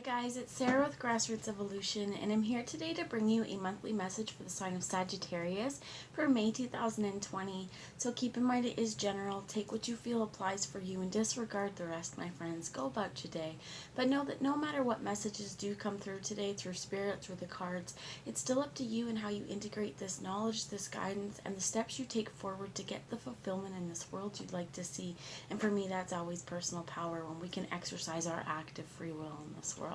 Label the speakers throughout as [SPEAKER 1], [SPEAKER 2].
[SPEAKER 1] guys, it's Sarah with Grassroots Evolution, and I'm here today to bring you a monthly message for the sign of Sagittarius for May 2020. So keep in mind it is general. Take what you feel applies for you and disregard the rest, my friends. Go about your day. But know that no matter what messages do come through today, through spirit, through the cards, it's still up to you and how you integrate this knowledge, this guidance, and the steps you take forward to get the fulfillment in this world you'd like to see. And for me, that's always personal power when we can exercise our active free will in this world.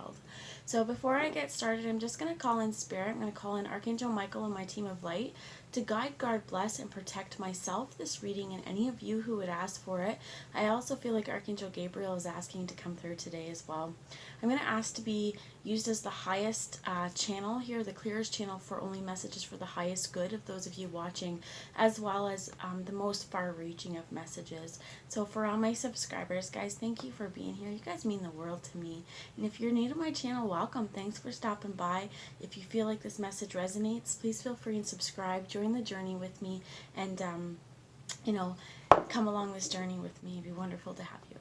[SPEAKER 1] So before I get started, I'm just going to call in Spirit. I'm going to call in Archangel Michael and my team of light to guide, guard, bless, and protect myself, this reading, and any of you who would ask for it. I also feel like Archangel Gabriel is asking to come through today as well. I'm going to ask to be used as the highest channel here, the clearest channel for only messages for the highest good of those of you watching, as well as the most far-reaching of messages. So for all my subscribers, guys, thank you for being here. You guys mean the world to me. And if you're new to my channel, welcome. Thanks for stopping by. If you feel like this message resonates, please feel free and subscribe. Join the journey with me and, come along this journey with me. It'd be wonderful to have you.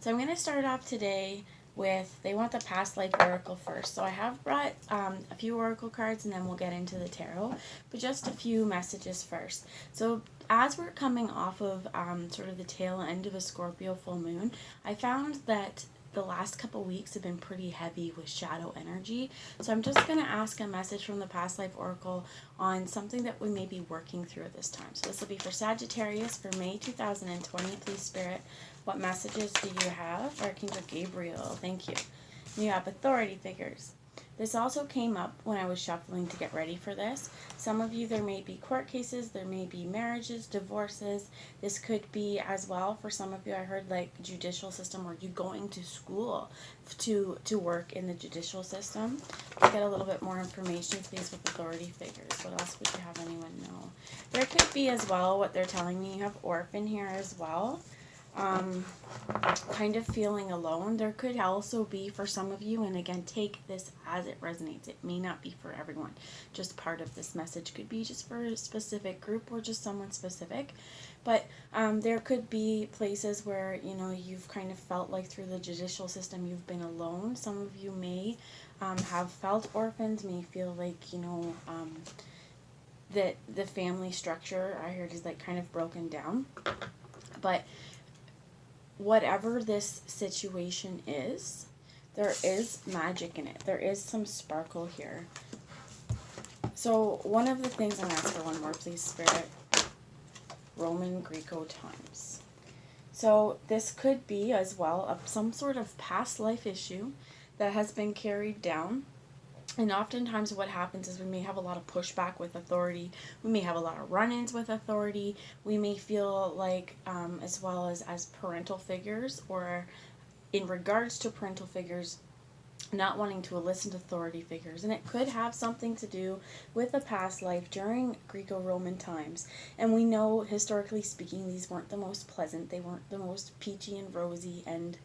[SPEAKER 1] So I'm going to start off today with, they want the past life oracle first. So I have brought a few oracle cards and then we'll get into the tarot, but just a few messages first. So as we're coming off of sort of the tail end of a Scorpio full moon, I found that the last couple weeks have been pretty heavy with shadow energy. So I'm just going to ask a message from the past life oracle on something that we may be working through at this time. So this will be for Sagittarius for May 2020. Please, Spirit, what messages do you have? Archangel Gabriel, thank you. You have authority figures. This also came up when I was shuffling to get ready for this. Some of you, there may be court cases, there may be marriages, divorces. This could be as well for some of you, I heard like judicial system, or you going to school to work in the judicial system. To get a little bit more information, please, with authority figures. What else would you have anyone know? There could be as well, what they're telling me, you have orphan here as well. Kind of feeling alone. There could also be for some of you, and again, take this as it resonates. It may not be for everyone. Just part of this message could be just for a specific group or just someone specific. But there could be places where, you've kind of felt like through the judicial system you've been alone. Some of you may have felt orphaned, may feel like, that the family structure, I heard, is like kind of broken down. But whatever this situation is, there is magic in it. There is some sparkle here. So one of the things, I'm going to ask for one more, please, Spirit. Roman Greco times. So this could be as well some sort of past life issue that has been carried down. And oftentimes what happens is we may have a lot of pushback with authority. We may have a lot of run-ins with authority. We may feel like, as well as parental figures, or in regards to parental figures, not wanting to listen to authority figures. And it could have something to do with a past life during Greco-Roman times. And we know, historically speaking, these weren't the most pleasant. They weren't the most peachy and rosy and,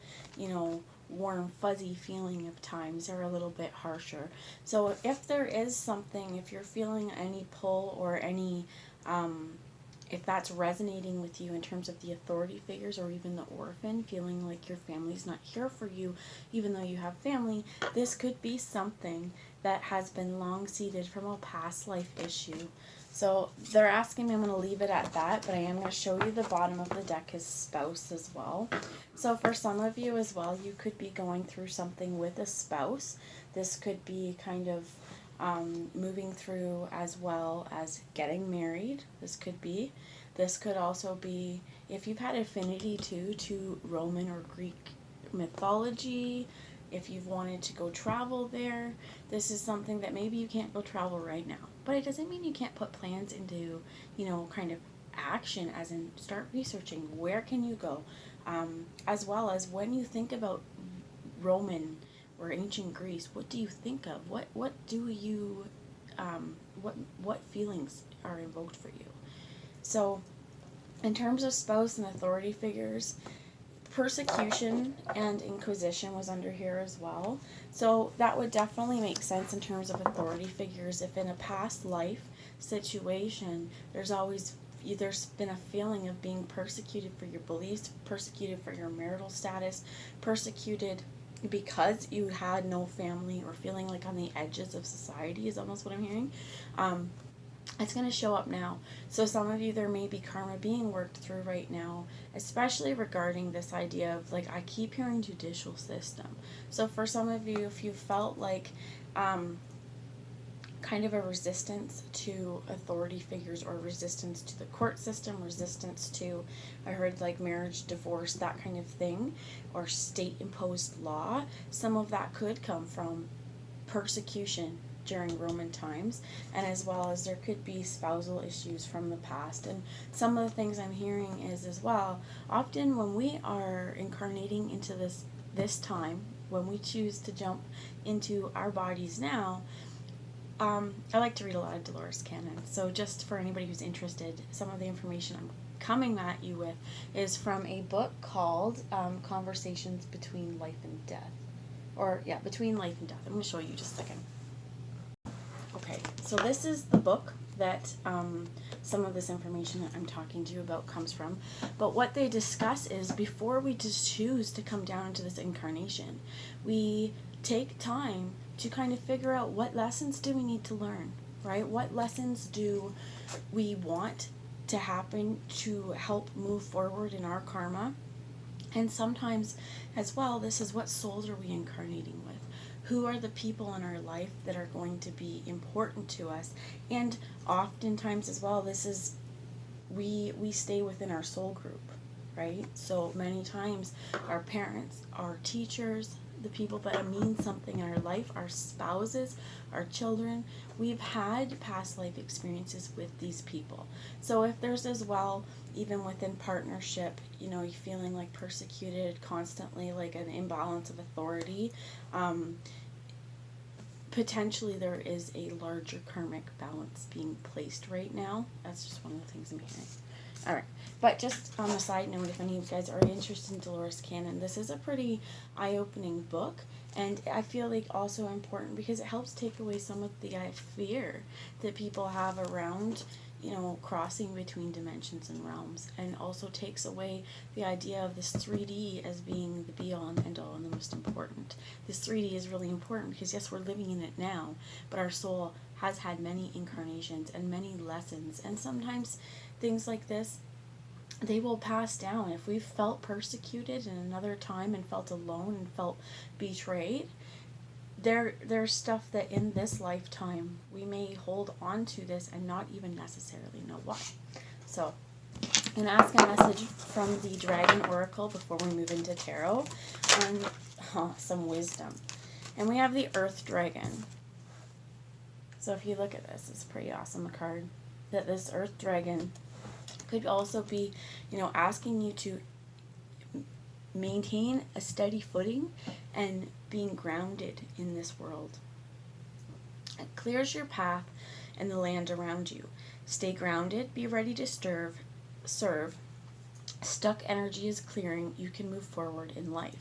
[SPEAKER 1] warm, fuzzy feeling of times. They're a little bit harsher. So if there is something, if you're feeling any pull or any, if that's resonating with you in terms of the authority figures or even the orphan, feeling like your family's not here for you, even though you have family, this could be something that has been long seated from a past life issue. So they're asking me, I'm going to leave it at that, but I am going to show you the bottom of the deck as spouse as well. So for some of you as well, you could be going through something with a spouse. This could be kind of moving through as well as getting married. This could also be if you've had affinity to Roman or Greek mythology. If you've wanted to go travel there, this is something that maybe you can't go travel right now. But it doesn't mean you can't put plans into, kind of action, as in start researching where can you go. As well as when you think about Roman or ancient Greece, what do you think of? What do you, what feelings are invoked for you? So in terms of spouse and authority figures, persecution and inquisition was under here as well. So that would definitely make sense in terms of authority figures. If in a past life situation, there's been a feeling of being persecuted for your beliefs, persecuted for your marital status, persecuted because you had no family, or feeling like on the edges of society is almost what I'm hearing. It's going to show up now. So some of you, there may be karma being worked through right now, especially regarding this idea of, like, I keep hearing judicial system. So for some of you, if you felt like kind of a resistance to authority figures, or resistance to the court system, resistance to, I heard, like, marriage, divorce, that kind of thing, or state imposed law, some of that could come from persecution during Roman times, and as well as there could be spousal issues from the past. And some of the things I'm hearing is, as well, often when we are incarnating into this time, when we choose to jump into our bodies now, I like to read a lot of Dolores Cannon. So just for anybody who's interested, some of the information I'm coming at you with is from a book called Conversations Between Life and Death. Between Life and Death. I'm going to show you just a second. Okay, so this is the book that some of this information that I'm talking to you about comes from. But what they discuss is, before we just choose to come down into this incarnation, we take time to kind of figure out, what lessons do we need to learn, right? What lessons do we want to happen to help move forward in our karma? And sometimes, as well, this is, what souls are we incarnating with? Who are the people in our life that are going to be important to us? And oftentimes, as well, this is, we stay within our soul group, right? So many times, our parents, our teachers, the people that mean something in our life, our spouses, our children, we've had past life experiences with these people. So if there's, as well, even within partnership, you're feeling like persecuted constantly, like an imbalance of authority, potentially there is a larger karmic balance being placed right now. That's just one of the things I'm hearing. All right, but just on a side note, if any of you guys are interested in Dolores Cannon, this is a pretty eye-opening book, and I feel like also important because it helps take away some of the fear that people have around, crossing between dimensions and realms, and also takes away the idea of this 3D as being the be-all and end-all and the most important. This 3D is really important because, yes, we're living in it now, but our soul has had many incarnations and many lessons, and sometimes things like this, they will pass down. If we've felt persecuted in another time and felt alone and felt betrayed, there's stuff that in this lifetime we may hold on to this and not even necessarily know why. So I'm going to ask a message from the Dragon Oracle before we move into Tarot on some wisdom. And we have the Earth Dragon. So if you look at this, it's a pretty awesome card. That this Earth Dragon could also be, asking you to maintain a steady footing and being grounded in this world. It clears your path and the land around you. Stay grounded, be ready to serve. Stuck energy is clearing, you can move forward in life.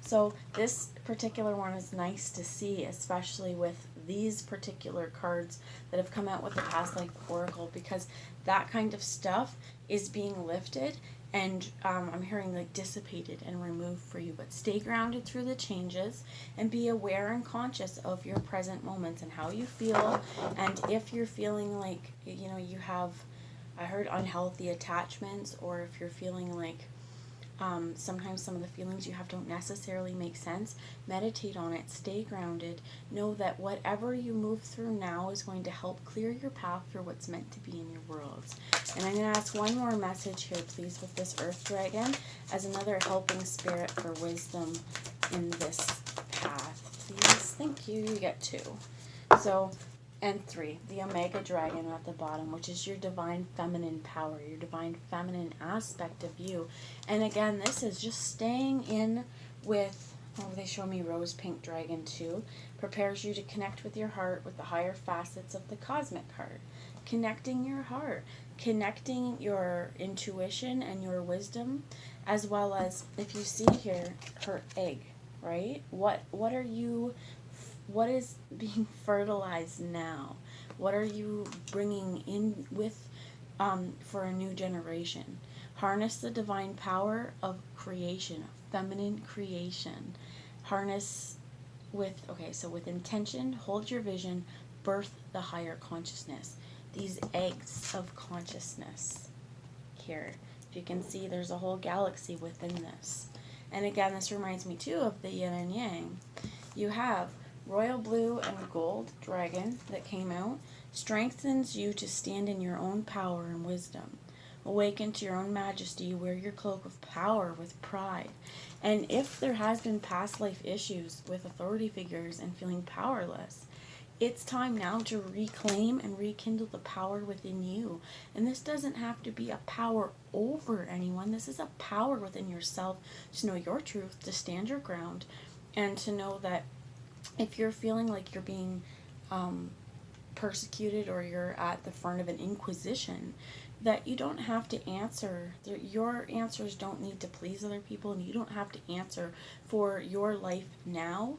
[SPEAKER 1] So this particular one is nice to see, especially with these particular cards that have come out with the past life oracle, because that kind of stuff is being lifted and I'm hearing like dissipated and removed for you. But stay grounded through the changes and be aware and conscious of your present moments and how you feel. And if you're feeling like, you have, I heard, unhealthy attachments, or if you're feeling like sometimes some of the feelings you have don't necessarily make sense, meditate on it, stay grounded, know that whatever you move through now is going to help clear your path for what's meant to be in your worlds. And I'm going to ask one more message here, please, with this Earth Dragon as another helping spirit for wisdom in this path, please. Thank you. You get 2. So, and 3, the Omega Dragon at the bottom, which is your divine feminine power, your divine feminine aspect of you. And again, this is just staying in with, they show me Rose Pink Dragon too, prepares you to connect with your heart with the higher facets of the cosmic heart. Connecting your heart, connecting your intuition and your wisdom, as well as, if you see here, her egg, right? What is being fertilized now? What are you bringing in with for a new generation? Harness the divine power of creation, feminine creation, harness with intention, hold your vision, birth the higher consciousness. These eggs of consciousness here. If you can see, there's a whole galaxy within this. And again, this reminds me too of the yin and yang. You have royal blue and gold dragon that came out, strengthens you to stand in your own power and wisdom. Awaken to your own majesty, wear your cloak of power with pride. And if there has been past life issues with authority figures and feeling powerless, it's time now to reclaim and rekindle the power within you. And this doesn't have to be a power over anyone. This is a power within yourself to know your truth, to stand your ground, and to know that if you're feeling like you're being persecuted or you're at the front of an inquisition, that you don't have to answer. Your answers don't need to please other people, and you don't have to answer for your life now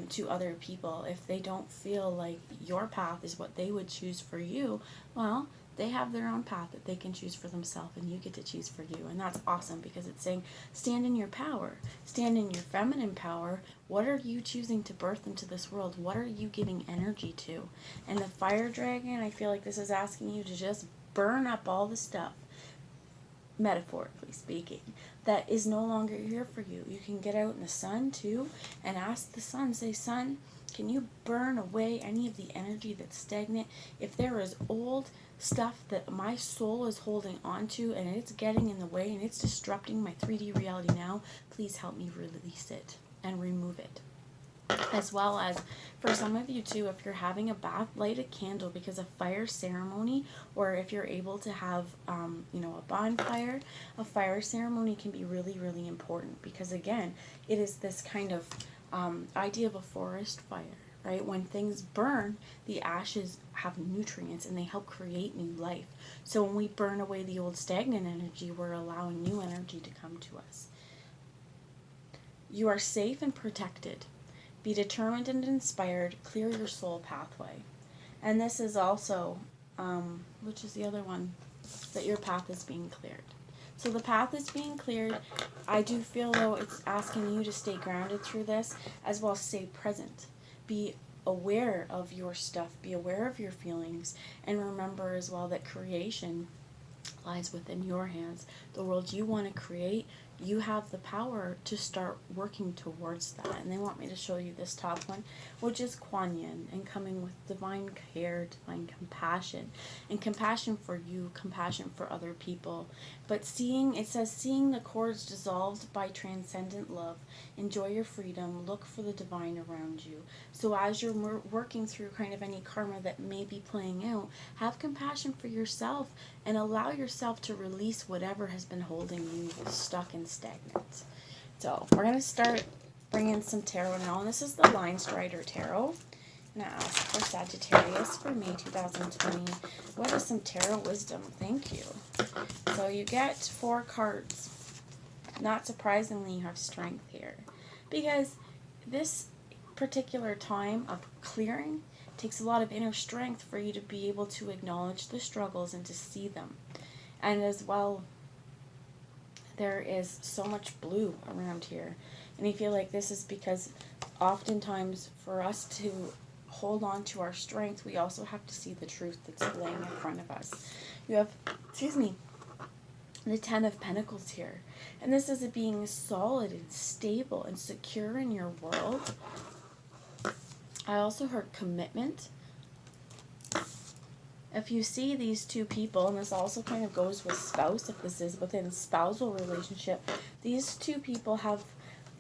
[SPEAKER 1] to other people. If they don't feel like your path is what they would choose for you, well, they have their own path that they can choose for themselves, and you get to choose for you. And that's awesome, because it's saying stand in your power, stand in your feminine power. What are you choosing to birth into this world? What are you giving energy to? And the fire dragon, I feel like this is asking you to just burn up all the stuff, metaphorically speaking, that is no longer here for you. You can get out in the sun too and ask the sun, say, sun, can you burn away any of the energy that's stagnant? If there is old stuff that my soul is holding on to and it's getting in the way and it's disrupting my 3D reality now, please help me release it and remove it. As well as for some of you too, if you're having a bath, light a candle, because a fire ceremony, or if you're able to have a bonfire, a fire ceremony can be really, really important, because again, it is this kind of idea of a forest fire, right? When things burn, the ashes have nutrients and they help create new life. So when we burn away the old stagnant energy, we're allowing new energy to come to us. You are safe and protected. Be determined and inspired. Clear your soul pathway. And this is also, which is the other one, that your path is being cleared. So the path is being cleared. I do feel, though, it's asking you to stay grounded through this, as well as stay present. Be aware of your stuff. Be aware of your feelings. And remember as well that creation lies within your hands. The world you want to create, you have the power to start working towards that. And they want me to show you this top one, which is Kuan Yin, and coming with divine care, divine compassion, and compassion for you, compassion for other people. But it says, seeing the cords dissolved by transcendent love, enjoy your freedom, look for the divine around you. So as you're working through kind of any karma that may be playing out, have compassion for yourself and allow yourself to release whatever has been holding you stuck and stagnant. So we're going to start bringing some tarot now, and this is the Line Strider Tarot. I'm going to ask for Sagittarius for May 2020. What is some tarot wisdom? Thank you. So you get 4 cards. Not surprisingly, you have strength here, because this particular time of clearing takes a lot of inner strength for you to be able to acknowledge the struggles and to see them. And as well, there is so much blue around here. And I feel like this is because oftentimes for us to hold on to our strength, we also have to see the truth that's laying in front of us. You have, the 10 of Pentacles here. And this is it being solid and stable and secure in your world. I also heard commitment. If you see these two people, and this also kind of goes with spouse, if this is within spousal relationship, these two people have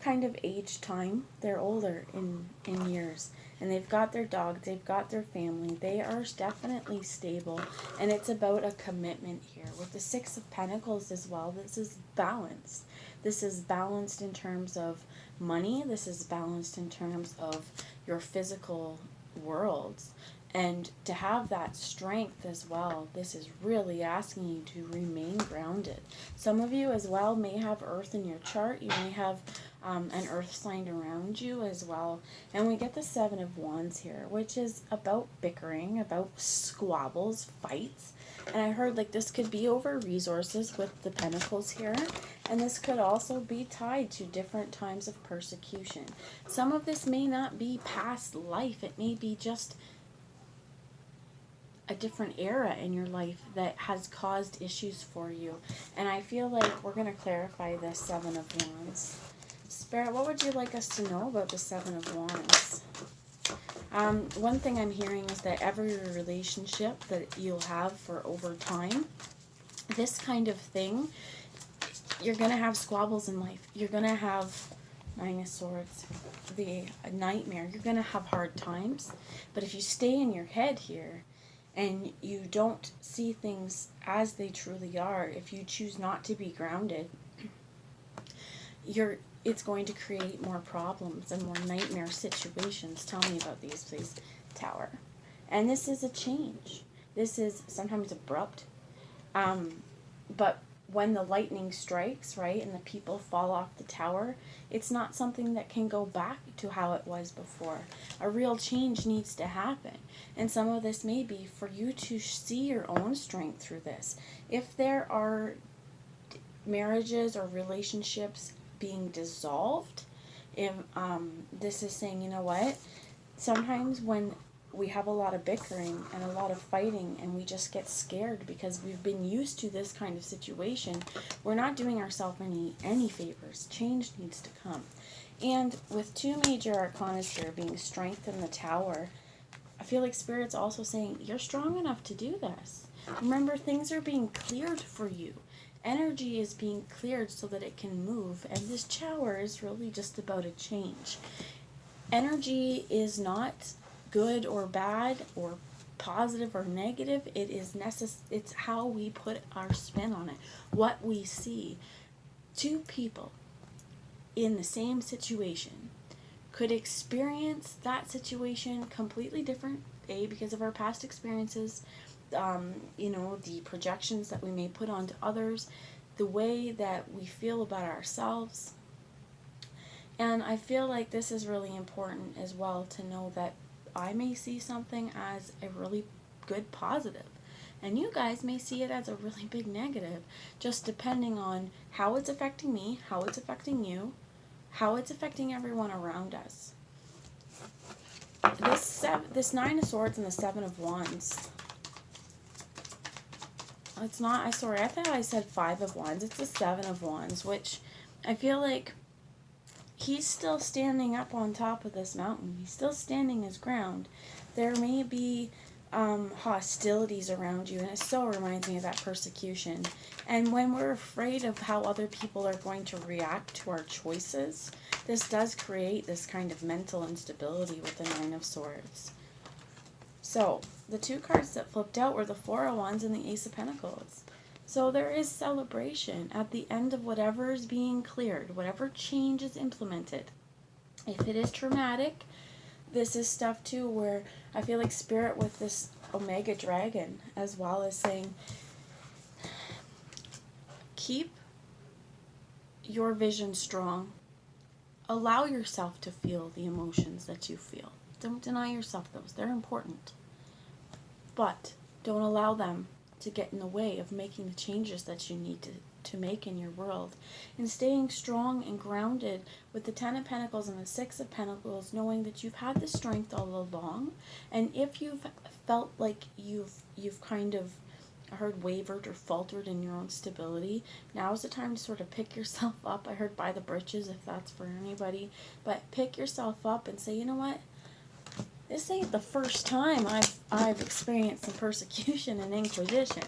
[SPEAKER 1] kind of age time. They're older in years, and they've got their dog, they've got their family, they are definitely stable, and it's about a commitment here. With the 6 of Pentacles as well, this is balanced. This is balanced in terms of money, this is balanced in terms of your physical worlds. And to have that strength as well, this is really asking you to remain grounded. Some of you as well may have Earth in your chart. You may have an earth sign around you as well. And we get the Seven of Wands here, which is about bickering, about squabbles, fights. And I heard like this could be over resources with the Pentacles here. And this could also be tied to different times of persecution. Some of this may not be past life. It may be just a different era in your life that has caused issues for you. And I feel like we're going to clarify this Seven of Wands. Spirit, what would you like us to know about the Seven of Wands? One thing I'm hearing is that every relationship that you'll have for over time, this kind of thing, you're going to have squabbles in life. You're going to have Nine of Swords, the nightmare. You're going to have hard times. But if you stay in your head here and you don't see things as they truly are, if you choose not to be grounded, it's going to create more problems and more nightmare situations. Tell me about these, please. Tower. And this is a change. This is sometimes abrupt. But when the lightning strikes, right, and the people fall off the tower, it's not something that can go back to how it was before. A real change needs to happen. And some of this may be for you to see your own strength through this. If there are marriages or relationships being dissolved, if this is saying, you know what, sometimes when we have a lot of bickering and a lot of fighting and we just get scared because we've been used to this kind of situation, we're not doing ourselves any favors. Change needs to come. And with two major arcana here being strength in the tower, I feel like Spirit's also saying you're strong enough to do this. Remember, things are being cleared for you. Energy is being cleared so that it can move, and this tower is really just about a change. Energy is not good or bad or positive or negative. It is it's how we put our spin on it, what we see. Two people in the same situation could experience that situation completely different, because of our past experiences, the projections that we may put onto others, the way that we feel about ourselves. And I feel like this is really important as well, to know that I may see something as a really good positive, and you guys may see it as a really big negative, just depending on how it's affecting me, how it's affecting you, how it's affecting everyone around us. This Nine of Swords and the Seven of Wands, it's not, I thought I said Five of Wands. It's the Seven of Wands, which I feel like he's still standing up on top of this mountain. He's still standing his ground. There may be hostilities around you, and it so reminds me of that persecution. And when we're afraid of how other people are going to react to our choices, this does create this kind of mental instability with the Nine of Swords. So, the two cards that flipped out were the Four of Wands and the Ace of Pentacles. So there is celebration at the end of whatever is being cleared, whatever change is implemented. If it is traumatic, this is stuff too where I feel like Spirit with this Omega Dragon as well is saying, keep your vision strong. Allow yourself to feel the emotions that you feel. Don't deny yourself those. They're important. But don't allow them to get in the way of making the changes that you need to make in your world. And staying strong and grounded with the Ten of Pentacles and the Six of Pentacles, knowing that you've had the strength all along. And if you've felt like you've kind of wavered or faltered in your own stability, now is the time to sort of pick yourself up. I heard by the britches, if that's for anybody. But pick yourself up and say, you know what? This ain't the first time I've experienced some persecution and inquisition.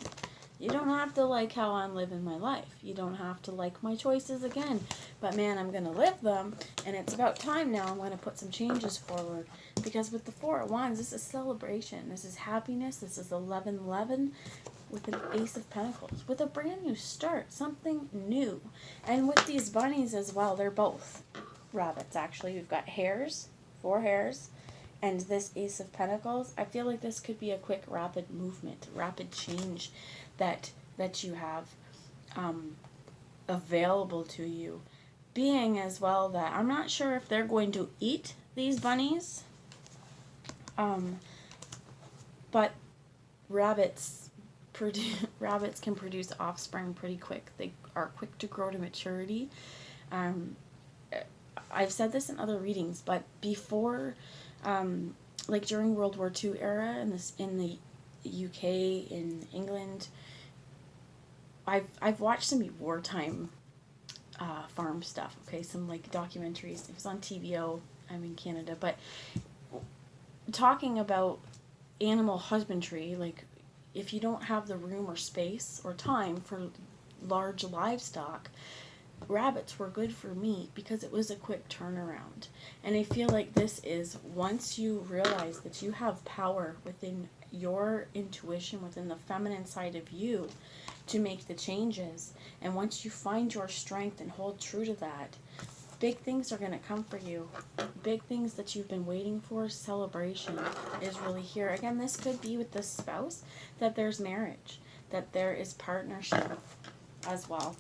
[SPEAKER 1] You don't have to like how I'm living my life. You don't have to like my choices again. But man, I'm going to live them. And it's about time now I'm going to put some changes forward. Because with the Four of Wands, this is celebration. This is happiness. This is 11-11 with an Ace of Pentacles. With a brand new start. Something new. And with these bunnies as well, they're both rabbits actually. We've got hares, 4 hares. And this Ace of Pentacles, I feel like this could be a quick, rapid movement, rapid change that you have available to you being as well that I'm not sure if they're going to eat these bunnies, but rabbits can produce offspring pretty quick. They are quick to grow to maturity. I've said this in other readings, but before, like during World War II era, in the UK, in England, I've watched some wartime farm stuff. Okay, some like documentaries. It was on TVO. I'm in Canada, but talking about animal husbandry, like if you don't have the room or space or time for large livestock, rabbits were good for meat because it was a quick turnaround. And I feel like this is, once you realize that you have power within your intuition, within the feminine side of you, to make the changes, and once you find your strength and hold true to that, big things are going to come for you. Big things that you've been waiting for. Celebration is really here. Again, this could be with the spouse, that there's marriage, that there is partnership as well.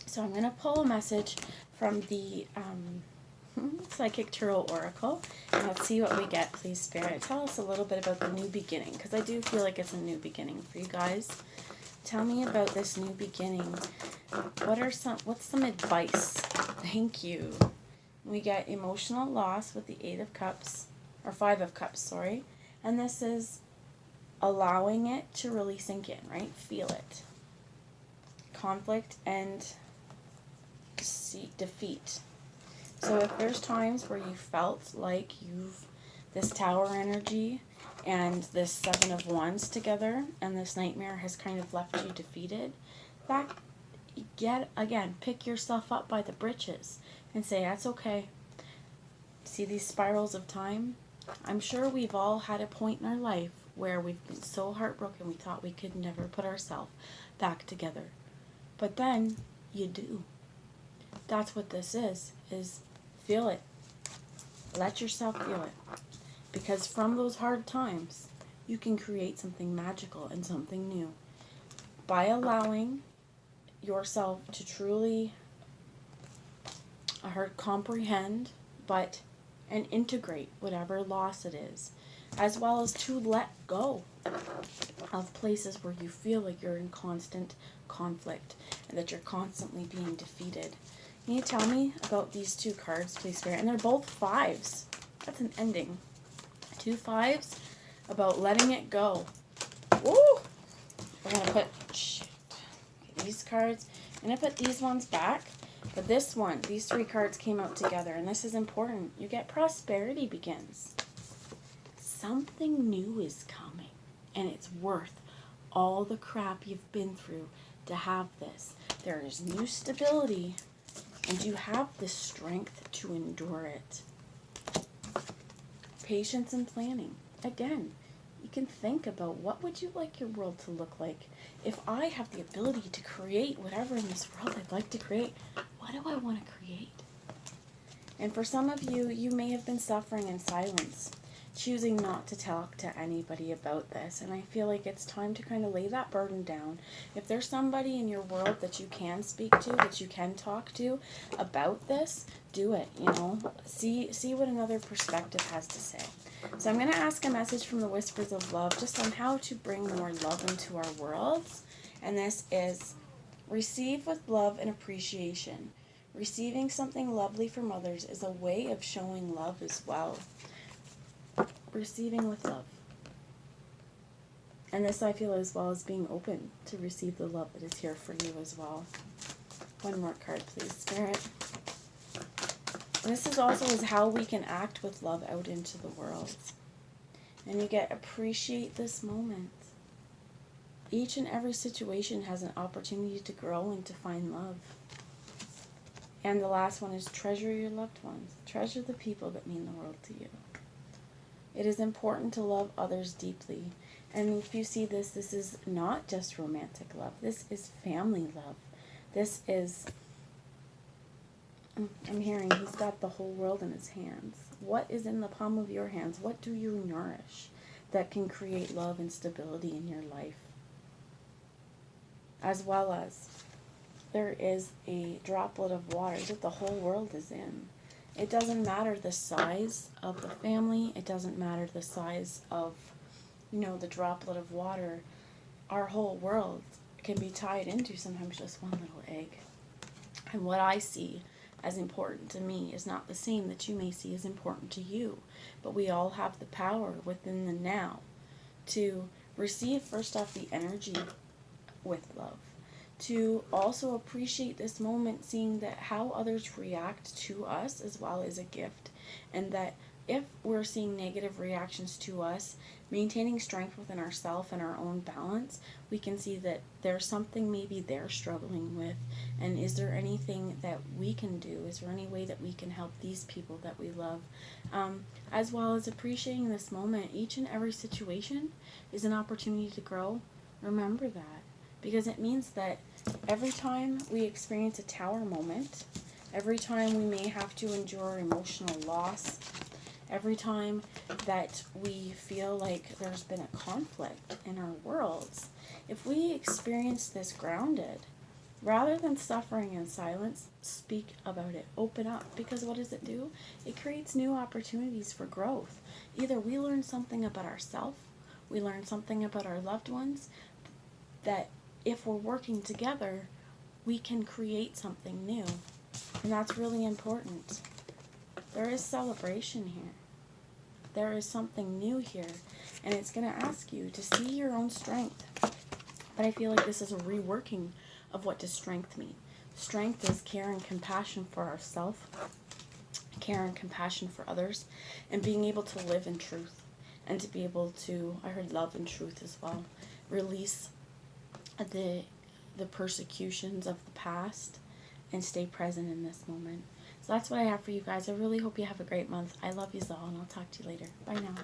[SPEAKER 1] So I'm going to pull a message from the Psychic Tarot Oracle, and let's see what we get. Please, Spirit, tell us a little bit about the new beginning, because I do feel like it's a new beginning for you guys. Tell me about this new beginning. What's some advice? Thank you. We get emotional loss with the 8 of Cups, or 5 of Cups, sorry. And this is allowing it to really sink in, right? Feel it. Conflict and defeat. So if there's times where you felt like this Tower energy and this 7 of Wands together, and this Nightmare has kind of left you defeated, pick yourself up by the britches and say, that's okay. See these spirals of time? I'm sure we've all had a point in our life where we've been so heartbroken we thought we could never put ourselves back together. But then you do. That's what this is feel it. Let yourself feel it. Because from those hard times, you can create something magical and something new. By allowing yourself to truly comprehend, and integrate whatever loss it is, as well as to let go of places where you feel like you're in constant conflict and that you're constantly being defeated. Can you tell me about these 2 cards, please, Spirit? And they're both 5s. That's an ending. 2 5s about letting it go. Woo! We're going to put these cards. I'm going to put these ones back. But these 3 cards came out together, and this is important. You get prosperity begins. Something new is coming, and it's worth all the crap you've been through to have this. There is new stability, and you have the strength to endure it. Patience and planning. Again, you can think about, what would you like your world to look like? If I have the ability to create whatever in this world I'd like to create, what do I want to create? And for some of you, you may have been suffering in silence, choosing not to talk to anybody about this. And I feel like it's time to kind of lay that burden down. If there's somebody in your world that you can speak to, that you can talk to about this, do it, See what another perspective has to say. So I'm going to ask a message from the Whispers of Love just on how to bring more love into our worlds. And this is, receive with love and appreciation. Receiving something lovely from others is a way of showing love as well. Receiving with love. And this, I feel, as well as being open to receive the love that is here for you as well. One more card, please, Spirit. And this is also how we can act with love out into the world. And you get, appreciate this moment. Each and every situation has an opportunity to grow and to find love. And the last one is, treasure your loved ones. Treasure the people that mean the world to you. It is important to love others deeply. And if you see this, this is not just romantic love. This is family love. This is, I'm hearing, he's got the whole world in his hands. What is in the palm of your hands? What do you nourish that can create love and stability in your life? As well as there is a droplet of water that the whole world is in. It doesn't matter the size of the family. It doesn't matter the size of, the droplet of water. Our whole world can be tied into sometimes just one little egg. And what I see as important to me is not the same that you may see as important to you. But we all have the power within the now to receive, first off, the energy with love. To also appreciate this moment, seeing that how others react to us as well is a gift. And that if we're seeing negative reactions to us, maintaining strength within ourselves and our own balance, we can see that there's something maybe they're struggling with. And is there anything that we can do? Is there any way that we can help these people that we love? As well as appreciating this moment. Each and every situation is an opportunity to grow. Remember that. Because it means that every time we experience a tower moment, every time we may have to endure emotional loss, every time that we feel like there's been a conflict in our worlds, if we experience this grounded, rather than suffering in silence, speak about it, open up. Because what does it do? It creates new opportunities for growth. Either we learn something about ourselves, we learn something about our loved ones, that if we're working together, we can create something new. And that's really important. There is celebration here. There is something new here. And it's going to ask you to see your own strength. But I feel like this is a reworking of what does strength mean. Strength is care and compassion for ourselves, care and compassion for others, and being able to live in truth. And to be able to, I heard love and truth as well, release the persecutions of the past and stay present in this moment. So that's what I have for you guys. I really hope you have a great month. I love you all, and I'll talk to you later. Bye now.